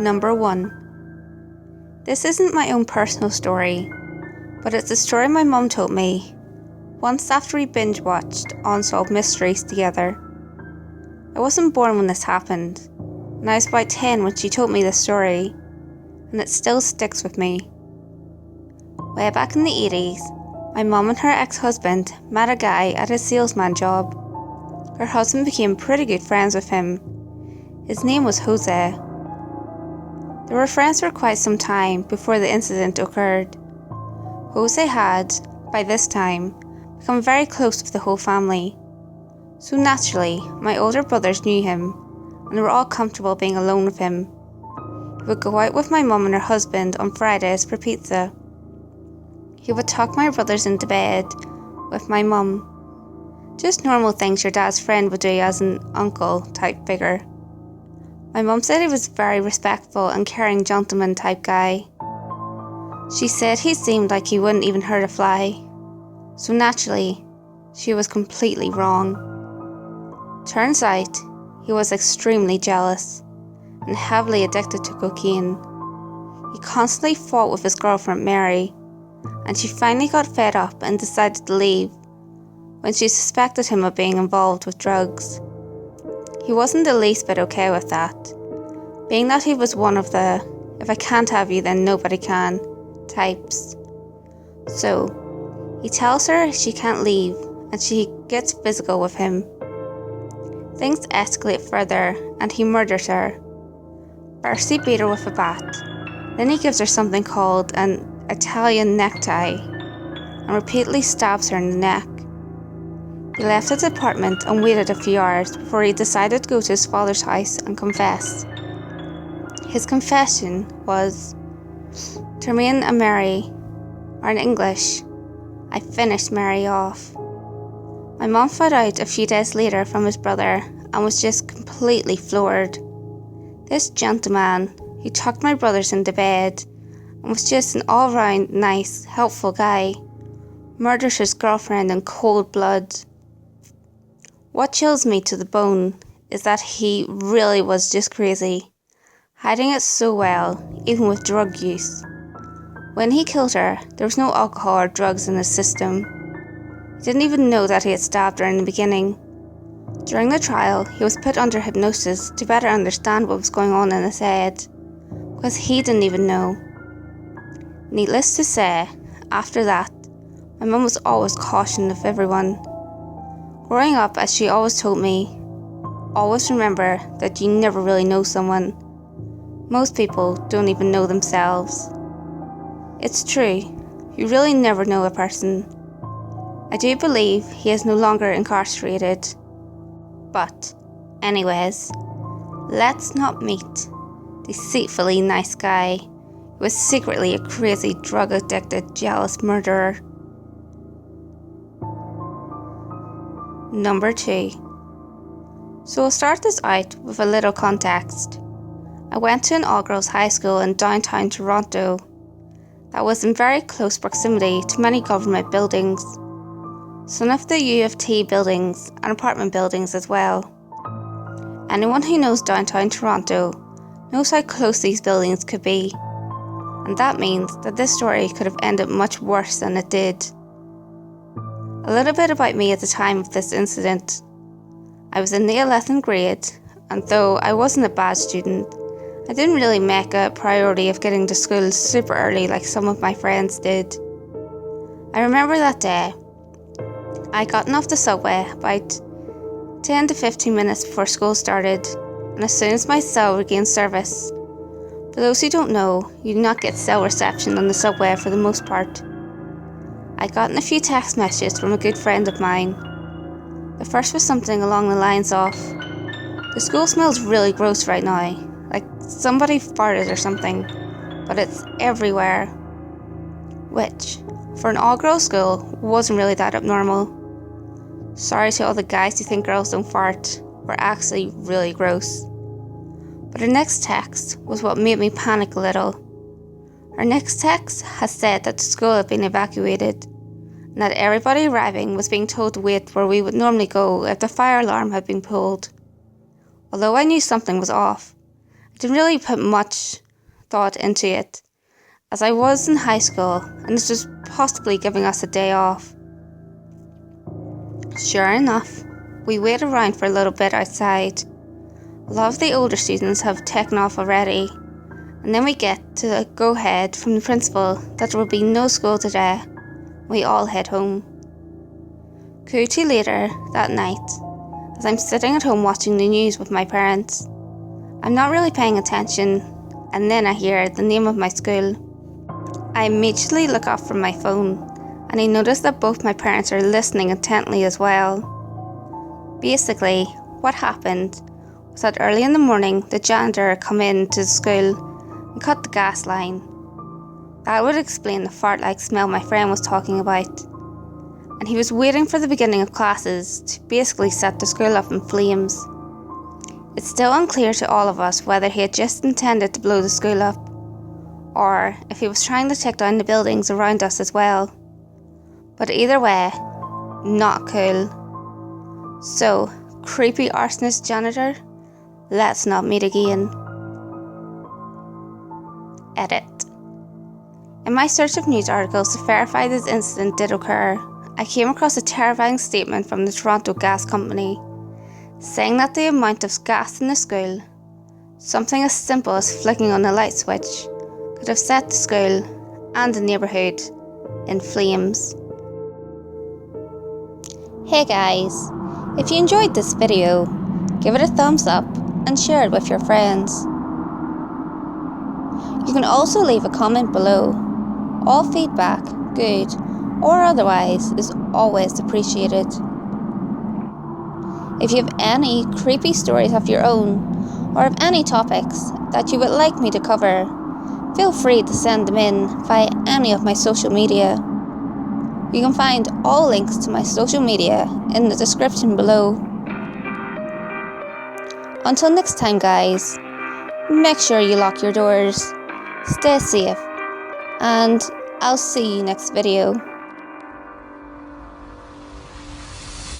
Number 1. This isn't my own personal story, but it's a story my mum told me once after we binge-watched Unsolved Mysteries together. I wasn't born when this happened, and I was about 10 when she told me this story, and it still sticks with me. Way back in the 80s, my mum and her ex-husband met a guy at a salesman job. Her husband became pretty good friends with him. His name was Jose. They were friends for quite some time before the incident occurred. Jose had, by this time, become very close with the whole family. So naturally, my older brothers knew him, and they were all comfortable being alone with him. He would go out with my mum and her husband on Fridays for pizza. He would tuck my brothers into bed with my mum. Just normal things your dad's friend would do as an uncle type figure. My mum said he was a very respectful and caring gentleman type guy. She said he seemed like he wouldn't even hurt a fly. So naturally, she was completely wrong. Turns out, he was extremely jealous and heavily addicted to cocaine. He constantly fought with his girlfriend Mary, and she finally got fed up and decided to leave when she suspected him of being involved with drugs. He wasn't the least bit okay with that, being that he was one of the "if I can't have you then nobody can" types. So, he tells her she can't leave and she gets physical with him. Things escalate further and he murders her. First he beat her with a bat, then he gives her something called an Italian necktie and repeatedly stabs her in the neck. He left his apartment and waited a few hours before he decided to go to his father's house and confess. His confession was, "Termine and Mary," or in English, "I finished Mary off." My mum found out a few days later from his brother and was just completely floored. This gentleman, who tucked my brothers into bed and was just an all-round nice, helpful guy, murders his girlfriend in cold blood. What chills me to the bone is that he really was just crazy, hiding it so well, even with drug use. When he killed her, there was no alcohol or drugs in his system. He didn't even know that he had stabbed her in the beginning. During the trial, he was put under hypnosis to better understand what was going on in his head, because he didn't even know. Needless to say, after that, my mum was always cautioned of everyone. Growing up, as she always told me, always remember that you never really know someone. Most people don't even know themselves. It's true, you really never know a person. I do believe he is no longer incarcerated. But, anyways, let's not meet the deceitfully nice guy who was secretly a crazy, drug-addicted, jealous murderer. Number 2. So I'll start this out with a little context. I went to an all-girls high school in downtown Toronto that was in very close proximity to many government buildings, some of the U of T buildings and apartment buildings as well. Anyone who knows downtown Toronto knows how close these buildings could be, and that means that this story could have ended much worse than it did. A little bit about me at the time of this incident. I was in the 11th grade, and though I wasn't a bad student, I didn't really make a priority of getting to school super early like some of my friends did. I remember that day, I'd gotten off the subway about 10 to 15 minutes before school started, and as soon as my cell regained service. For those who don't know, you do not get cell reception on the subway for the most part. I'd gotten a few text messages from a good friend of mine. The first was something along the lines of, "The school smells really gross right now, like somebody farted or something, but it's everywhere." Which, for an all-girls school, wasn't really that abnormal. Sorry to all the guys who think girls don't fart, we're actually really gross. But her next text was what made me panic a little. Her next text has said that the school had been evacuated, and that everybody arriving was being told to wait where we would normally go if the fire alarm had been pulled. Although I knew something was off, I didn't really put much thought into it, as I was in high school and this was possibly giving us a day off. Sure enough, we waited around for a little bit outside. A lot of the older students have taken off already, and then we get to the go-ahead from the principal that there will be no school today. We all head home. Quickly later that night, as I'm sitting at home watching the news with my parents, I'm not really paying attention, and then I hear the name of my school. I immediately look up from my phone, and I notice that both my parents are listening intently as well. Basically, what happened was that early in the morning, the janitor come in to the school and cut the gas line. That would explain the fart-like smell my friend was talking about. And he was waiting for the beginning of classes to basically set the school up in flames. It's still unclear to all of us whether he had just intended to blow the school up, or if he was trying to take down the buildings around us as well. But either way, not cool. So, creepy arsonist janitor, let's not meet again. Edit. In my search of news articles to verify this incident did occur, I came across a terrifying statement from the Toronto Gas Company, saying that the amount of gas in the school, something as simple as flicking on the light switch, could have set the school and the neighbourhood in flames. Hey guys, if you enjoyed this video, give it a thumbs up and share it with your friends. You can also leave a comment below. All feedback, good or otherwise, is always appreciated. If you have any creepy stories of your own, or have any topics that you would like me to cover, feel free to send them in via any of my social media. You can find all links to my social media in the description below. Until next time guys, make sure you lock your doors, stay safe, and I'll see you next video.